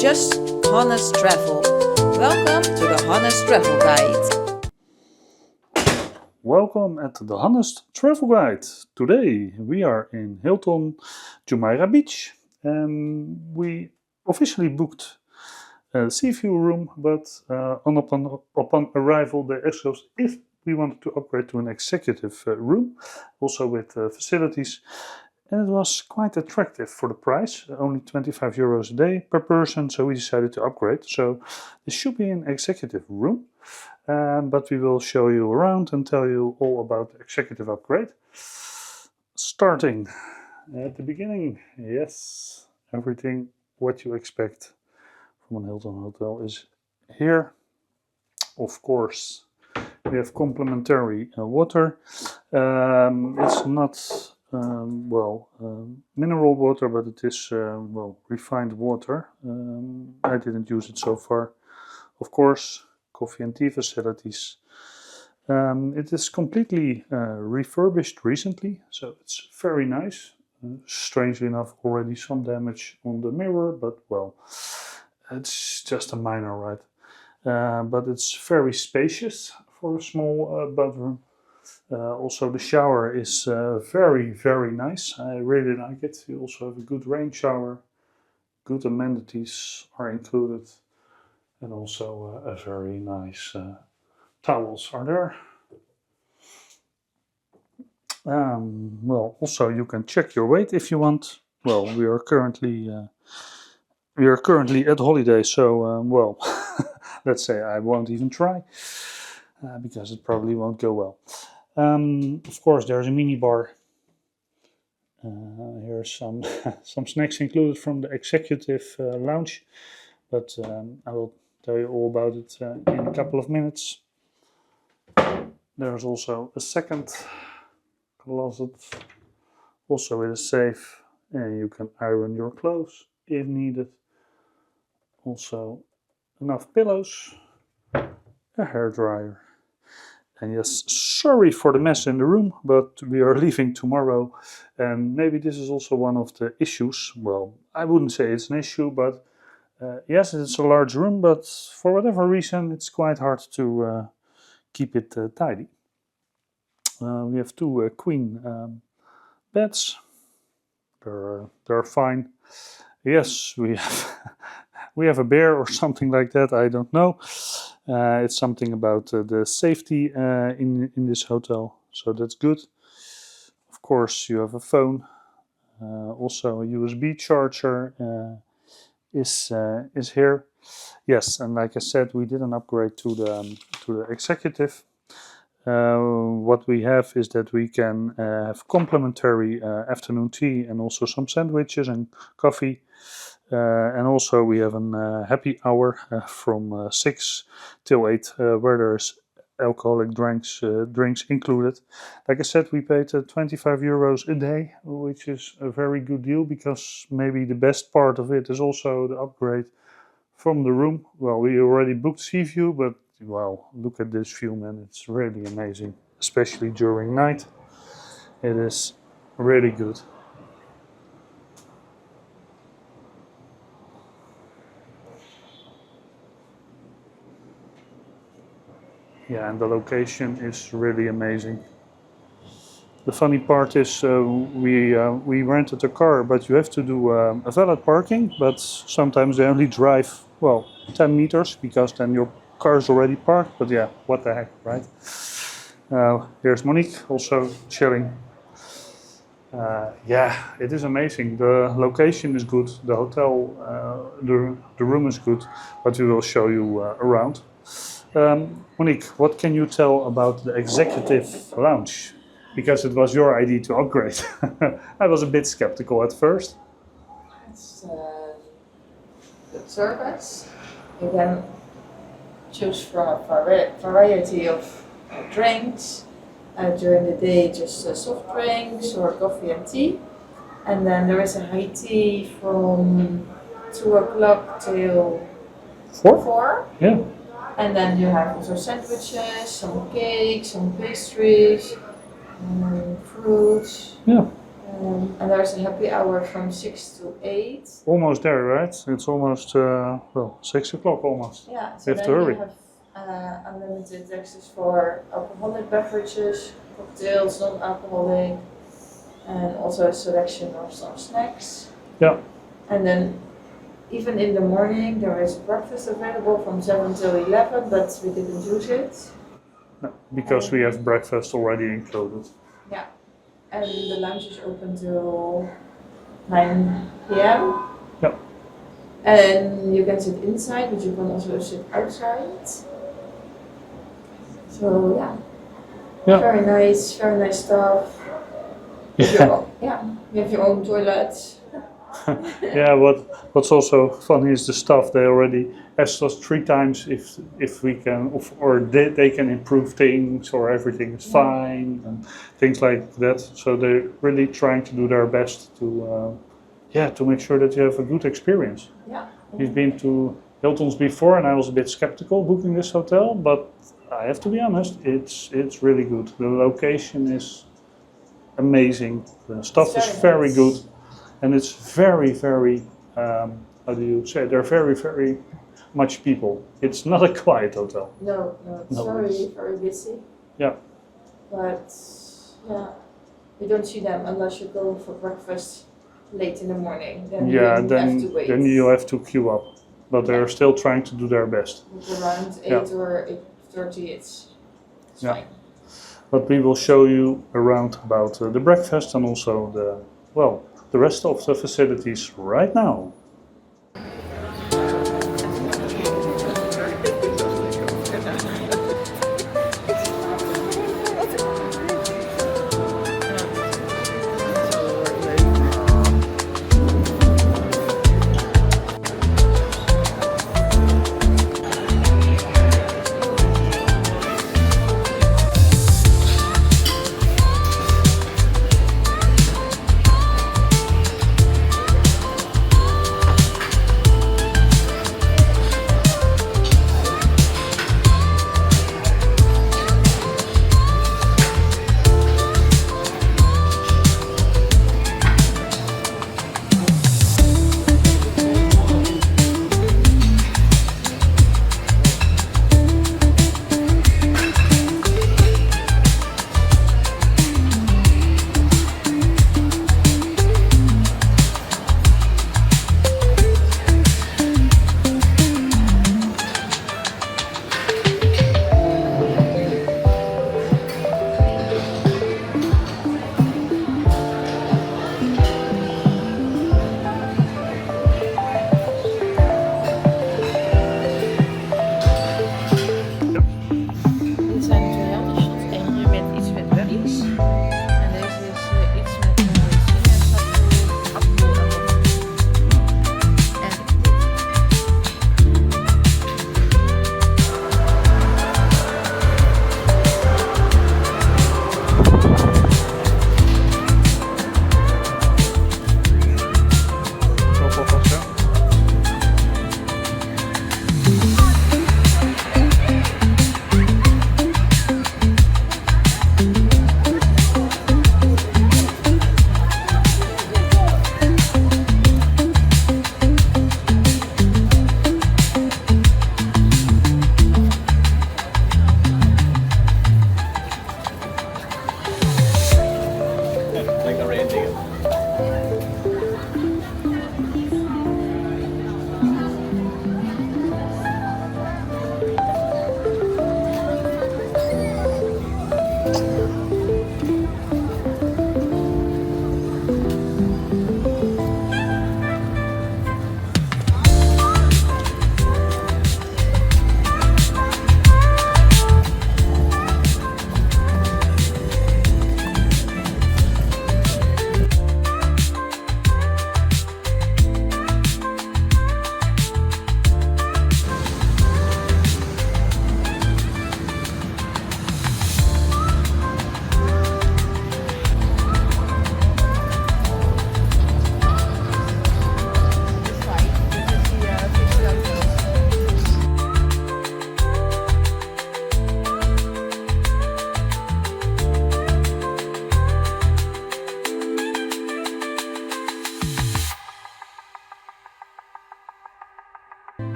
just honest travel. Welcome to the Honest Travel Guide. Welcome at the Honest Travel Guide. Today we are in Hilton Jumeirah Beach and we officially booked a sea view room, but upon arrival they asked us if we wanted to upgrade to an executive room, also with facilities. And it was quite attractive for the price, only 25 euros a day per person, so we decided to upgrade. So this should be an executive room, but we will show you around and tell you all about the executive upgrade. Starting at the beginning, yes, everything what you expect from a Hilton hotel is here. Of course, we have complimentary water. It's not mineral water, but it is refined water. I didn't use it so far. Of course, coffee and tea facilities. It is completely refurbished recently, so it's very nice. Strangely enough, already some damage on the mirror, but well, it's just a minor, right? But it's very spacious for a small bathroom. Also, the shower is very, very nice. I really like it. You also have a good rain shower. Good amenities are included. And also a very nice towels are there. Also you can check your weight if you want. Well, we are currently at holiday, so let's say I won't even try because it probably won't go well. Of course, there's a mini bar. Here's some some snacks included from the executive lounge, but I will tell you all about it in a couple of minutes. There's also a second closet, also with a safe, and you can iron your clothes if needed. Also enough pillows, a hairdryer. And yes, sorry for the mess in the room, but we are leaving tomorrow, and maybe this is also one of the issues. Well, I wouldn't say it's an issue, but yes, it's a large room, but for whatever reason, it's quite hard to keep it tidy. We have two queen beds. They're fine. Yes, we have a bear or something like that. I don't know. It's something about the safety in this hotel, so that's good. Of course, you have a phone. Also, a USB charger is here. Yes, and like I said, we did an upgrade to the executive. What we have is that we can have complimentary afternoon tea and also some sandwiches and coffee. And also we have a happy hour from 6 till 8 where there's alcoholic drinks included. Like I said, we paid 25 euros a day, which is a very good deal, because maybe the best part of it is also the upgrade from the room. Well, we already booked sea view, but well, look at this view, man. It's really amazing, especially during night. It is really good. Yeah, and the location is really amazing. The funny part is we rented a car, but you have to do a valet parking, but sometimes they only drive, 10 meters, because then your car is already parked. But yeah, what the heck, right? Here's Monique, also chilling. Yeah, it is amazing. The location is good, the hotel, the room is good, but we will show you around. Monique, what can you tell about the executive lounge? Because it was your idea to upgrade. I was a bit skeptical at first. It's good service. You can choose from a variety of drinks. During the day, just soft drinks or coffee and tea. And then there is a high tea from 2 o'clock till 4. Yeah. And then you have also sandwiches, some cakes, some pastries, fruits. Yeah. And And there's a happy hour from 6 to 8. Almost there, right? It's almost, 6 o'clock almost. Yeah, so You have then to hurry. you have unlimited access for alcoholic beverages, cocktails, non-alcoholic, and also a selection of some snacks. Yeah. And then even in the morning there is breakfast available from 7 till 11, but we didn't use it. No, because we have breakfast already included. Yeah. And the lounge is open till 9 p.m. Yeah. And you can sit inside, but you can also sit outside. So yeah. Yeah. Very nice stuff. Yeah. You have your own toilet. Yeah, what's also funny is the staff. They already asked us 3 times if we can, or they can improve things, or everything is fine, and things like that. So they're really trying to do their best to make sure that you have a good experience. Yeah. We've been to Hilton's before, and I was a bit skeptical booking this hotel, but I have to be honest, it's really good. The location is amazing. The stuff is very good. And it's very, very, how do you say? They're very, very much people. It's not a quiet hotel. No, it's very busy. Yeah. But yeah, you don't see them unless you go for breakfast late in the morning. Then you have to wait. Then you have to queue up. But they're still trying to do their best. But around 8 or 8:30, it's fine. But we will show you around about the breakfast and also the rest of the facilities right now.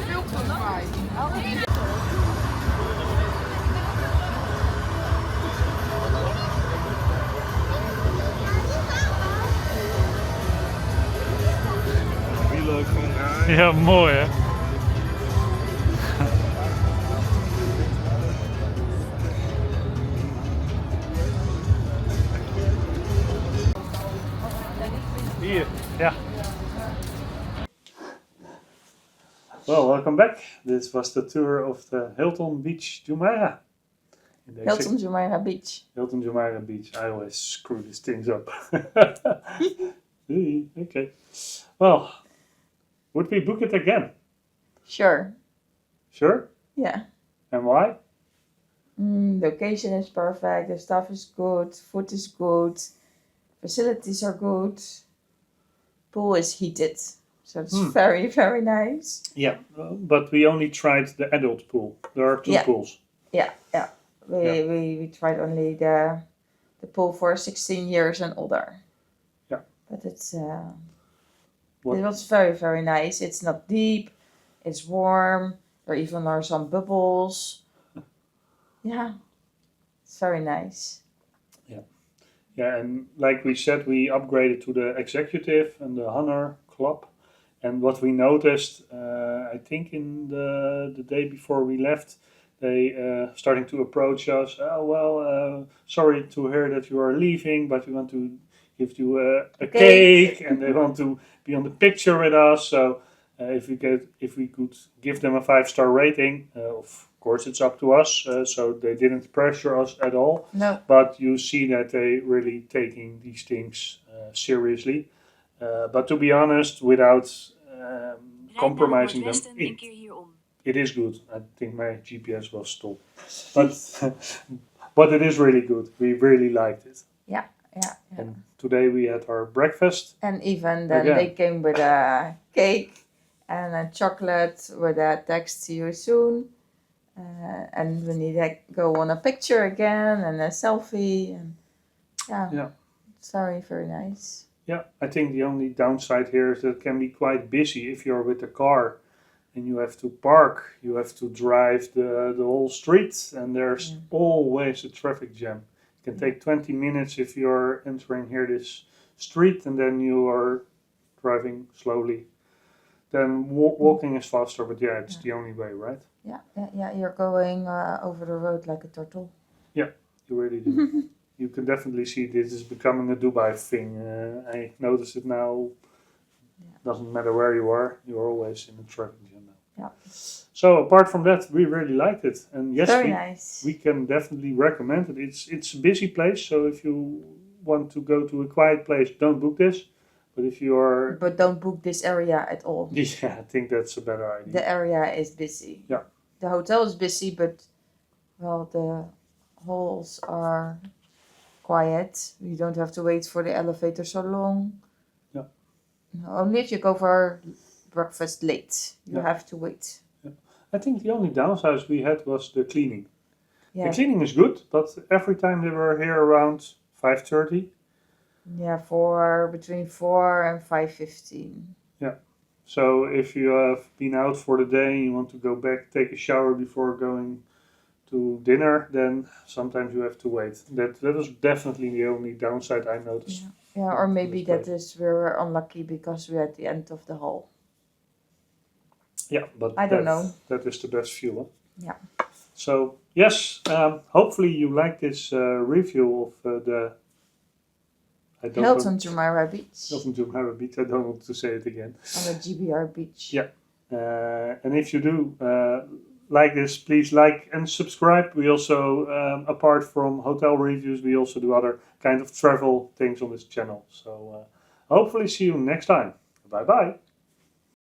Wielen ook gewoon draaien. Ja, mooi hè. Hier, ja. Well, welcome back. This was the tour of the Hilton Beach Jumeirah. Hilton Jumeirah Beach. Hilton Jumeirah Beach. I always screw these things up. Okay. Well, would we book it again? Sure. Sure? Yeah. And why? Location is perfect, the stuff is good, food is good, facilities are good, pool is heated, so it's very, very nice. Yeah, but we only tried the adult pool. There are two pools. Yeah. We tried only the pool for 16 years and older. Yeah. But it was very, very nice. It's not deep, it's warm, there even are some bubbles. Yeah, it's very nice. Yeah, and like we said, we upgraded to the executive and the Honor Club. And what we noticed, I think in the day before we left, they starting to approach us. Oh, well, sorry to hear that you are leaving, but we want to give you a cake, and they want to be on the picture with us. So if we could give them a 5-star rating, of course it's up to us. So they didn't pressure us at all. No. But you see that they really taking these things seriously. But to be honest, without compromising them, it is good. I think my GPS was stopped. But it is really good. We really liked it. Yeah. And today we had our breakfast. And even then they came with a cake and a chocolate with a text "see you soon." And we need to go on a picture again and a selfie. And it's very, very nice. Yeah, I think the only downside here is that it can be quite busy if you're with a car and you have to park, you have to drive the whole street, and there's always a traffic jam. It can take 20 minutes if you're entering here this street, and then you are driving slowly. Then walking is faster, but it's the only way, right? Yeah, you're going over the road like a turtle. Yeah, you really do. You can definitely see this is becoming a Dubai thing. I notice it now. Doesn't matter where you are, you're always in a traffic jam now. Yeah. So apart from that, we really liked it, and yes, nice. We can definitely recommend it. It's a busy place, so if you want to go to a quiet place, don't book this. But if you are, don't book this area at all. Yeah, I think that's a better idea. The area is busy. Yeah. The hotel is busy, but the halls are quiet. You don't have to wait for the elevator so long. Yeah. Only if you go for breakfast late, you have to wait. Yeah. I think the only downside we had was the cleaning. Yeah. The cleaning is good, but every time they were here around 5:30. Yeah, for between 4 and 5:15. Yeah. So if you have been out for the day and you want to go back, take a shower before going to dinner, then sometimes you have to wait. That was definitely the only downside I noticed. Yeah, or maybe that is we were unlucky because we're at the end of the hall. Yeah, but I don't know. That is the best view. Huh? Yeah. So yes, hopefully you like this review of the Hilton Jumeirah Beach. Hilton Jumeirah Beach. I don't want to say it again. On the GBR Beach. Yeah. And if you do like this, please like and subscribe. We also, apart from hotel reviews, we also do other kind of travel things on this channel. So hopefully see you next time. Bye bye.